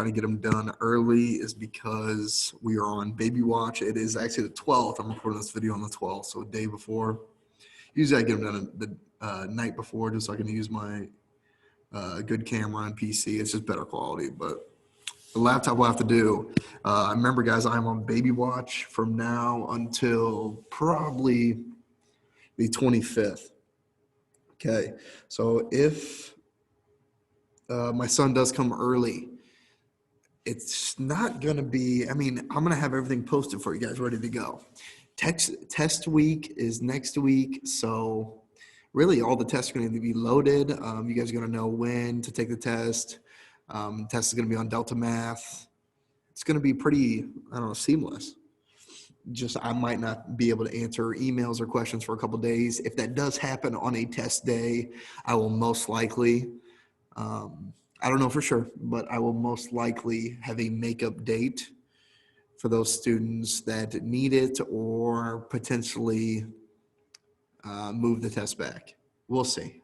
trying to get them done early is because we are on baby watch. It is actually the 12th. I'm recording this video on the 12th, so a day before. Usually I get them done the night before just so I can use my good camera and PC. It's just better quality, but the laptop will have to do. Remember, guys, I'm on baby watch from now until probably the 25th. Okay, so if my son does come early, it's not going to be, I mean, I'm going to have everything posted for you guys ready to go. Test week is next week. So really all the tests are going to be loaded. You guys are going to know when to take the test. Test is going to be on Delta Math. It's going to be pretty, I don't know, seamless. Just I might not be able to answer emails or questions for a couple of days. If that does happen on a test day, I will most likely, I don't know for sure, but I will most likely have a makeup date for those students that need it or potentially move the test back. We'll see.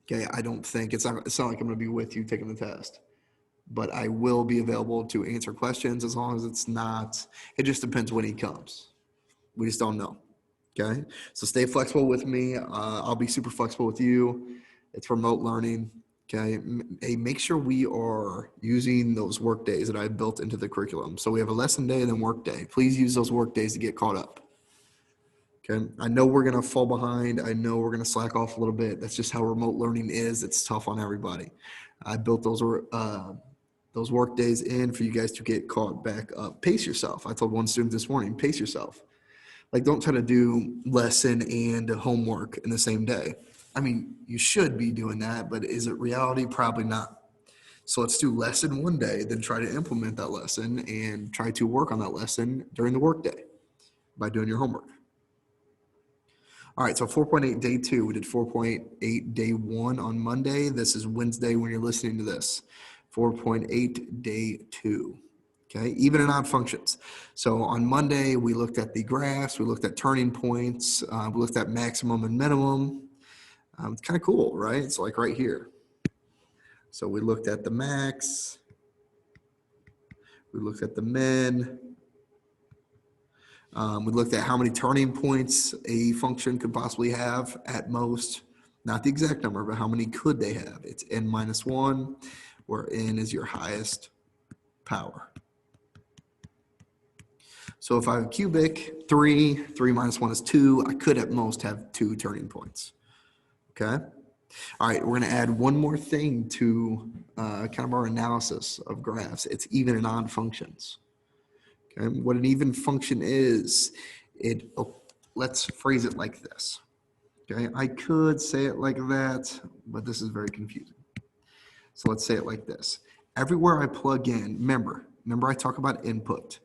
Okay, I don't think, it's not like I'm going to be with you taking the test, but I will be available to answer questions as long as it's not, it just depends when he comes. We just don't know. Okay, so stay flexible with me. I'll be super flexible with you. It's remote learning. Okay, hey, make sure we are using those work days that I built into the curriculum. So we have a lesson day and then work day. Please use those work days to get caught up. Okay, I know we're going to fall behind. I know we're going to slack off a little bit. That's just how remote learning is. It's tough on everybody. I built those work days in for you guys to get caught back up. Pace yourself. I told one student this morning, pace yourself. Like, don't try to do lesson and homework in the same day. I mean, you should be doing that, but is it reality? Probably not. So let's do lesson one day, then try to implement that lesson and try to work on that lesson during the workday by doing your homework. All right, so 4.8 day 2. We did 4.8 day 1 on Monday. This is Wednesday when you're listening to this. 4.8 day 2. Okay, even and odd functions. So on Monday, we looked at the graphs, we looked at turning points, we looked at maximum and minimum. It's kind of cool, right? It's like right here. So we looked at the max, we looked at the min, we looked at how many turning points a function could possibly have at most, not the exact number, but how many could they have? It's n minus 1, where n is your highest power. So if I have cubic, 3 minus 1 is 2. I could at most have 2 turning points. Okay. All right, we're going to add one more thing to kind of our analysis of graphs. It's even and odd functions. Okay, what an even function is, let's phrase it like this. Okay, I could say it like that, but this is very confusing. So let's say it like this. Everywhere I plug in, remember I talk about input.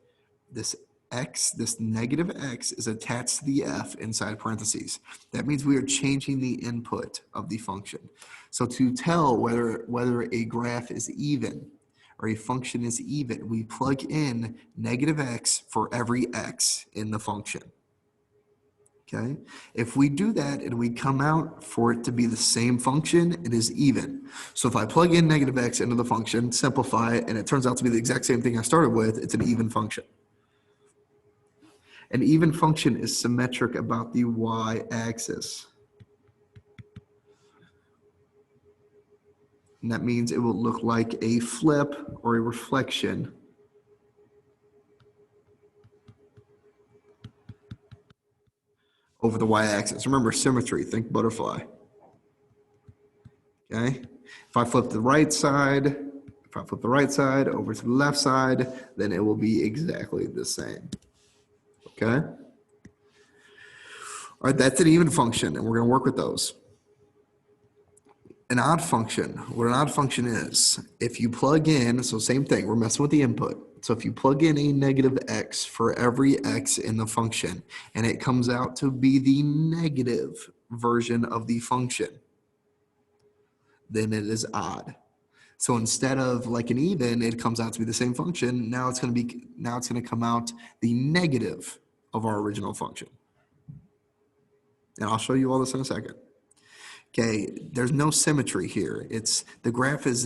This x, this negative x, is attached to the f inside parentheses. That means we are changing the input of the function. So to tell whether a graph is even or a function is even, we plug in negative x for every x in the function. Okay, if we do that and we come out for it to be the same function, it is even. So if I plug in negative x into the function, simplify it, and it turns out to be the exact same thing I started with, it's an even function. An even function is symmetric about the y-axis. And that means it will look like a flip or a reflection over the y-axis. Remember, symmetry, think butterfly. Okay? If I flip the right side, over to the left side, then it will be exactly the same. Okay? All right, that's an even function, and we're going to work with those. An odd function, what an odd function is, if you plug in, so same thing, we're messing with the input. So if you plug in a negative x for every x in the function, and it comes out to be the negative version of the function, then it is odd. So instead of like an even, it comes out to be the same function. Now it's going to come out the negative of our original function. And I'll show you all this in a second. Okay, there's no symmetry here. The graph is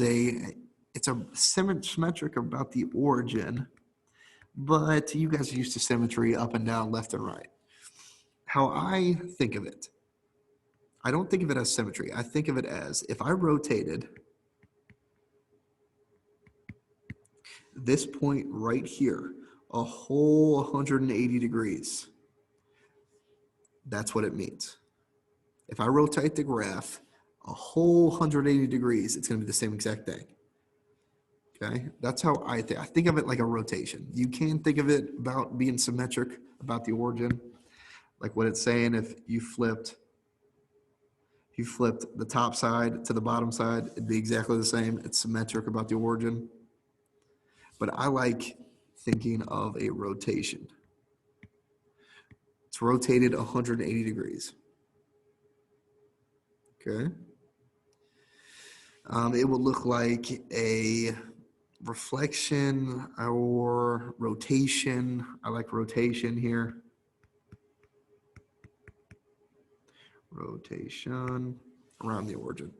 it's a symmetric about the origin, but you guys are used to symmetry up and down, left and right. How I think of it, I don't think of it as symmetry. I think of it as if I rotated this point right here a whole 180 degrees, that's what it means. If I rotate the graph a whole 180 degrees, it's going to be the same exact thing. Okay, that's how I think. I think of it like a rotation. You can think of it about being symmetric about the origin, like what it's saying. If you flipped the top side to the bottom side, it'd be exactly the same. It's symmetric about the origin. But I like thinking of a rotation. It's rotated 180 degrees. Okay. It will look like a reflection or rotation. I like rotation here. Rotation around the origin.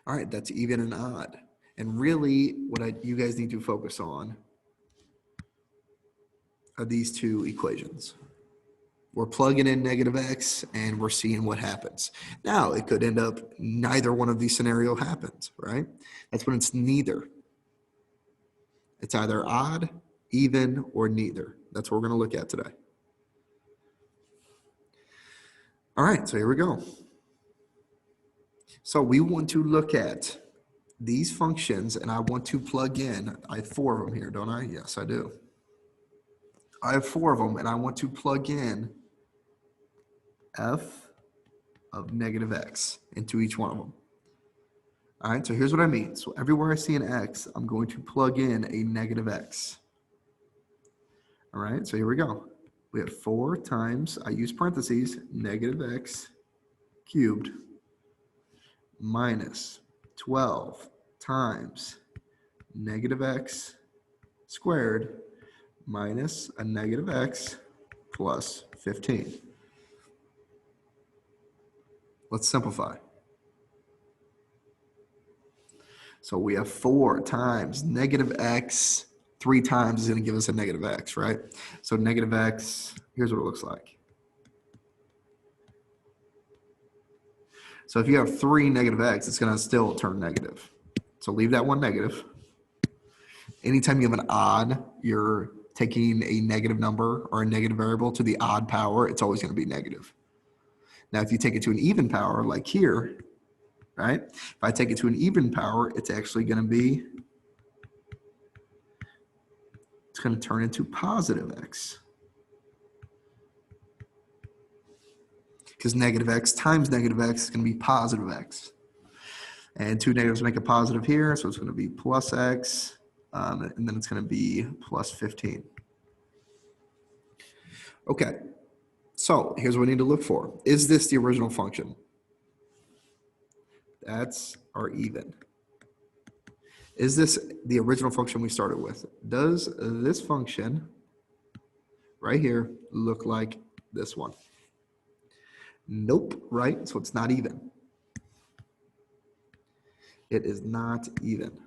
All right, that's even and odd. And really what you guys need to focus on are these two equations. We're plugging in negative x and we're seeing what happens. Now, it could end up neither one of these scenarios happens, right? That's when it's neither. It's either odd, even, or neither. That's what we're going to look at today. All right, so here we go. So we want to look at these functions, and I want to plug in. I have 4 of them here, don't I? Yes, I do. I have 4 of them, and I want to plug in f of negative x into each one of them. All right, so here's what I mean. So everywhere I see an x, I'm going to plug in a negative x. All right, so here we go. We have 4 times, I use parentheses, negative x cubed minus 12 times negative x squared minus a negative x plus 15. Let's simplify. So we have 4 times negative x, 3 times is going to give us a negative x, right? So negative x, here's what it looks like. So if you have 3 negative x, it's going to still turn negative. So leave that one negative. Anytime you have an odd, you're taking a negative number or a negative variable to the odd power, it's always going to be negative. Now, if you take it to an even power, like here, right? If I take it to an even power, it's actually going to be, it's going to turn into positive x. Because negative x times negative x is going to be positive x. And 2 negatives make a positive here, so it's going to be plus x, and then it's going to be plus 15. Okay, so here's what we need to look for. Is this the original function? That's our even. Is this the original function we started with? Does this function right here look like this one? Nope, right? So it's not even. It is not even.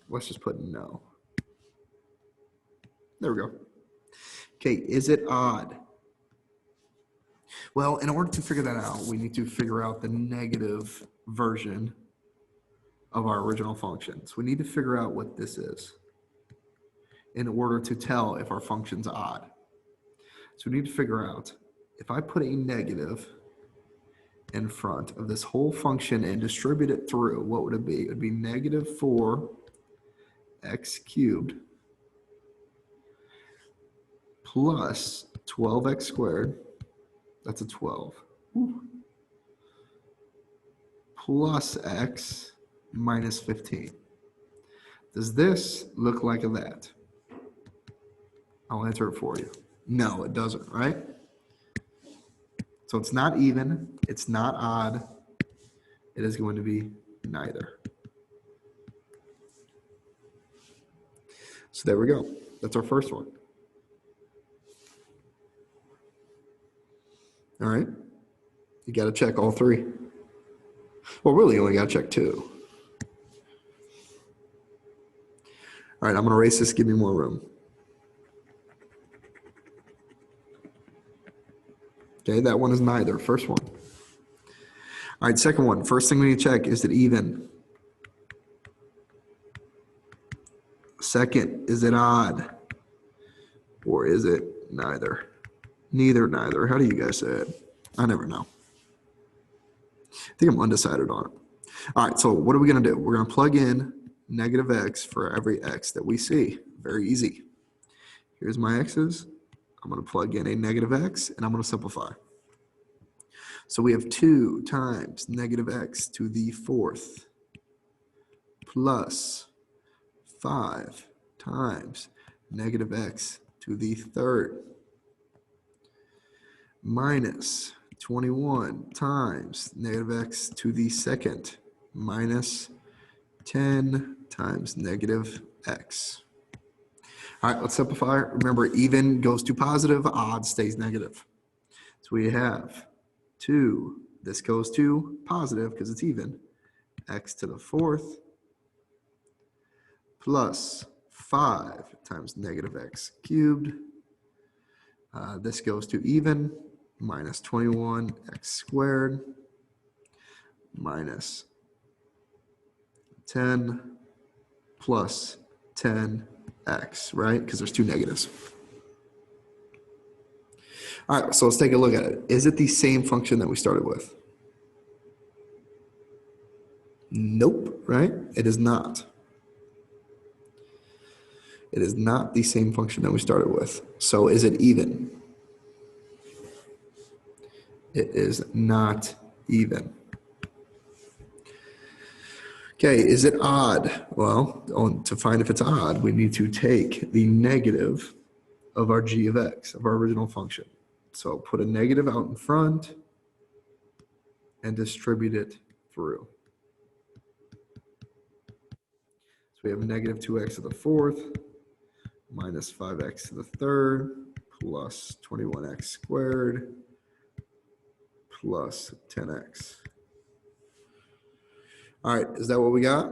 Let's just put no. There we go. Okay, is it odd? Well, in order to figure that out, we need to figure out the negative version of our original function. So we need to figure out what this is in order to tell if our function's odd. So we need to figure out, if I put a negative in front of this whole function and distribute it through, what would it be? It would be negative 4x cubed plus 12x squared. That's a 12. Ooh. Plus x minus 15. Does this look like that? I'll answer it for you. No, it doesn't, right? So it's not even, it's not odd. It is going to be neither. So there we go. That's our first one. All right. You got to check all 3. Well, really, you only got to check 2. All right, I'm going to erase this. Give me more room. Okay, that one is neither. First one. All right, second one. First thing we need to check, is it even? Second, is it odd? Or is it neither? Neither, neither. How do you guys say it? I never know. I think I'm undecided on it. All right, so what are we going to do? We're going to plug in negative x for every x that we see. Very easy. Here's my x's. I'm going to plug in a negative x, and I'm going to simplify. So we have 2 times negative x to the 4th plus 5 times negative x to the 3rd minus 21 times negative x to the 2nd minus 10 times negative x. All right, let's simplify. Remember, even goes to positive, odd stays negative. So we have 2, this goes to positive because it's even, x to the 4th plus 5 times negative x cubed. This goes to even, minus 21 x squared minus 10 plus 10x, right? Because there's 2 negatives. All right, so let's take a look at it. Is it the same function that we started with? Nope, right? It is not. It is not the same function that we started with. So is it even? It is not even. Okay, is it odd? Well, to find if it's odd, we need to take the negative of our g of x, of our original function. So put a negative out in front and distribute it through. So we have negative 2x to the 4th minus 5x to the 3rd plus 21x squared plus 10x. All right, is that what we got?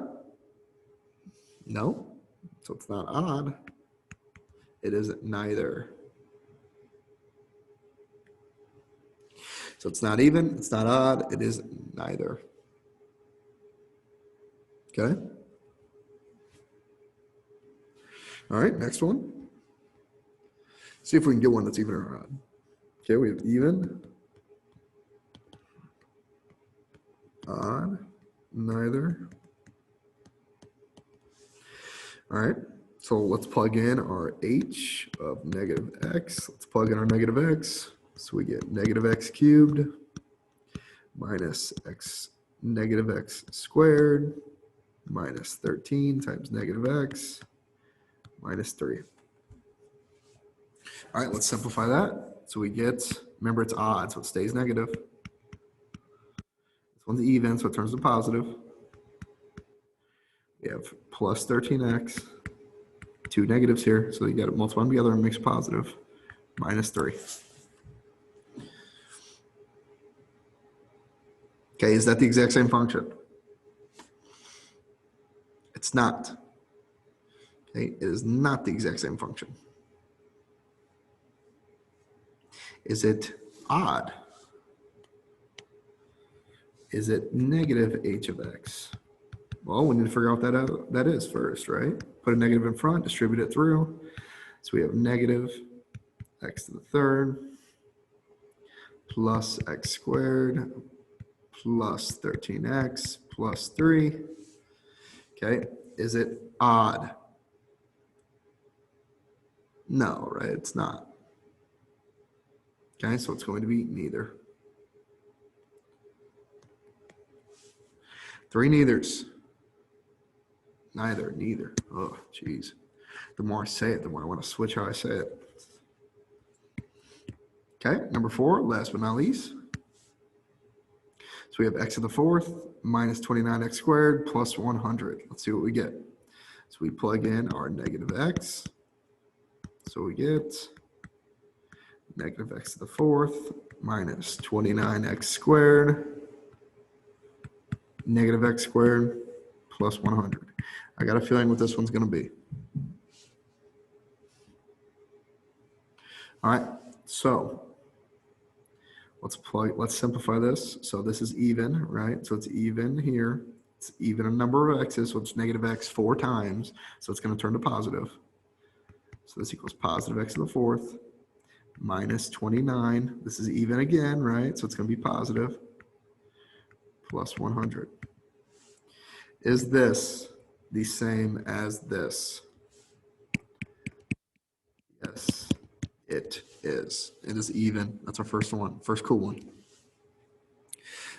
No, so it's not odd. It is neither. So it's not even, it's not odd, it is neither. Okay? All right, next one. See if we can get one that's even or odd. Okay, we have even, odd, neither. All right, so let's plug in our h of negative x. Let's plug in our negative x. So we get negative x cubed minus x negative x squared minus 13 times negative x minus 3. All right, let's simplify that. So we get, remember it's odd, so it stays negative. This one's even, so it turns to positive. We have plus 13x, 2 negatives here, so you got to multiply them together and makes positive, minus 3. Okay, is that the exact same function? It's not. Okay, it is not the exact same function. Is it odd? Is it negative h of x? Well, we need to figure out what that is first, right? Put a negative in front, distribute it through. So we have negative x to the 3rd plus x squared plus 13x plus 3. Okay, is it odd? No, right? It's not. Okay, so it's going to be neither. 3 neithers. Neither, neither. Oh, geez. The more I say it, the more I want to switch how I say it. Okay, number 4, last but not least. So we have x to the 4th minus 29x squared plus 100. Let's see what we get. So we plug in our negative x. So we get negative x to the 4th minus 29x squared negative x squared plus 100. I got a feeling what this one's going to be. All right, so let's simplify this. So this is even, right? So it's even here. It's even a number of x's, so it's negative x 4 times. So it's going to turn to positive. So this equals positive x to the 4th minus 29. This is even again, right? So it's going to be positive plus 100. Is this the same as this? Yes, it is. It is even. That's our first one, first cool one.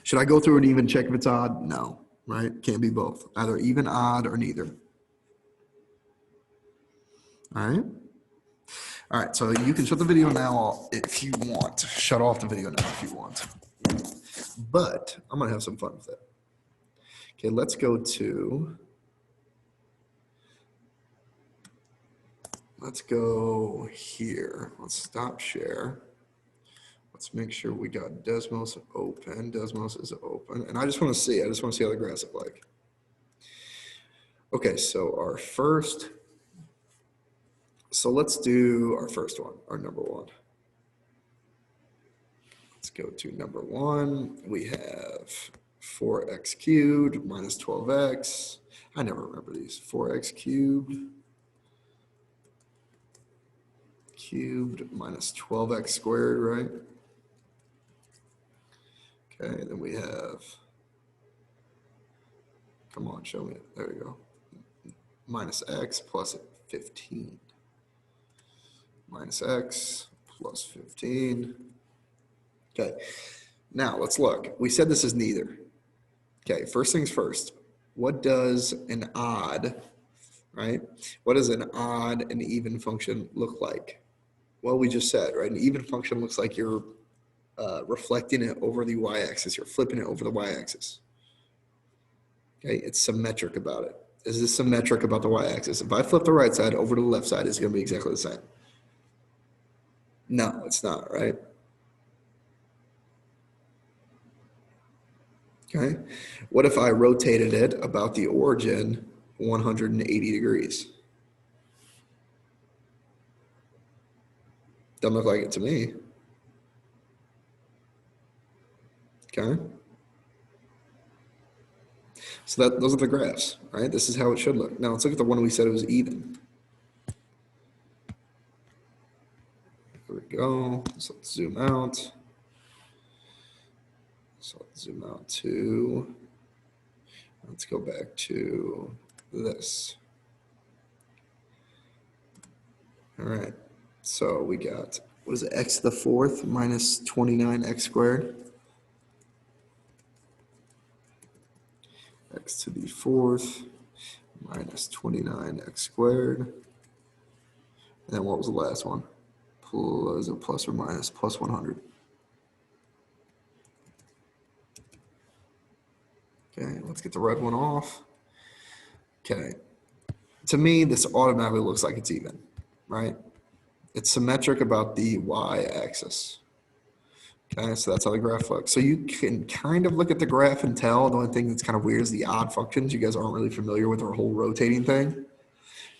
Should I go through and even check if it's odd? No, right? Can't be both. Either even, odd, or neither. All right. All right, so you can shut the video now if you want. Shut off the video now if you want. But I'm going to have some fun with it. Okay, let's go here. Let's stop share. Let's make sure we got Desmos open. Desmos is open. And I just want to see how the graphs look like. Okay, so let's do our first one, our number one. Let's go to number one. We have 4x cubed minus 12x. I never remember these. 4x cubed minus 12x squared, right? Okay, then we have, come on, show me it. There we go. Minus x plus 15. Minus x plus 15. Okay, now let's look. We said this is neither. Okay, first things first. What does an odd, right? What does an odd and even function look like? Well, we just said, right? An even function looks like you're reflecting it over the y-axis. You're flipping it over the y-axis. Okay, it's symmetric about it. Is this symmetric about the y-axis? If I flip the right side over to the left side, it's going to be exactly the same. No, it's not, right? Okay. What if I rotated it about the origin 180 degrees? Doesn't look like it to me. Okay. So those are the graphs, right? This is how it should look. Now let's look at the one we said it was even. There we go. So let's zoom out. So let's zoom out to, let's go back to this. All right. So we got, what is it, x to the 4th minus 29x squared. X to the 4th minus 29x squared. And then what was the last one? Plus or minus plus 100. Okay, let's get the red one off. Okay. To me, this automatically looks like it's even, right? It's symmetric about the y-axis. Okay, so that's how the graph looks. So you can kind of look at the graph and tell. The only thing that's kind of weird is the odd functions. You guys aren't really familiar with our whole rotating thing.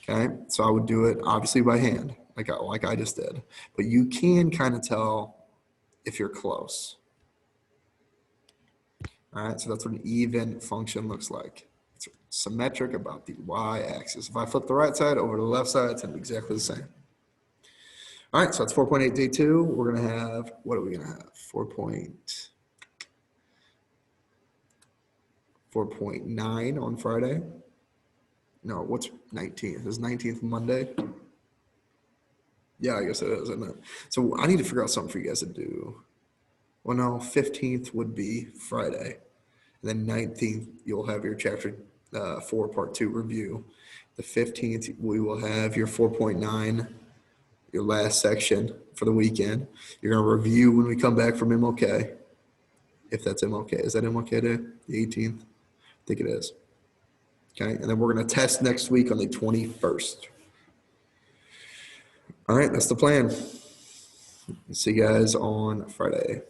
Okay, so I would do it obviously by hand, like I just did. But you can kind of tell if you're close. All right, so that's what an even function looks like. It's symmetric about the y-axis. If I flip the right side over to the left side, it's exactly the same. All right, so that's 4.8 day 2. We're going to have, what are we going to have? 4.9 on Friday. No, what's 19th? Is 19th Monday? Yeah, I guess it is, isn't it? So I need to figure out something for you guys to do. Well, no, 15th would be Friday. And then 19th, you'll have your chapter 4 part 2 review. The 15th, we will have your 4.9, your last section for the weekend. You're going to review when we come back from MLK. If that's MLK. Is that MLK Day? The 18th? I think it is. Okay, and then we're going to test next week on the 21st. All right, that's the plan. See you guys on Friday.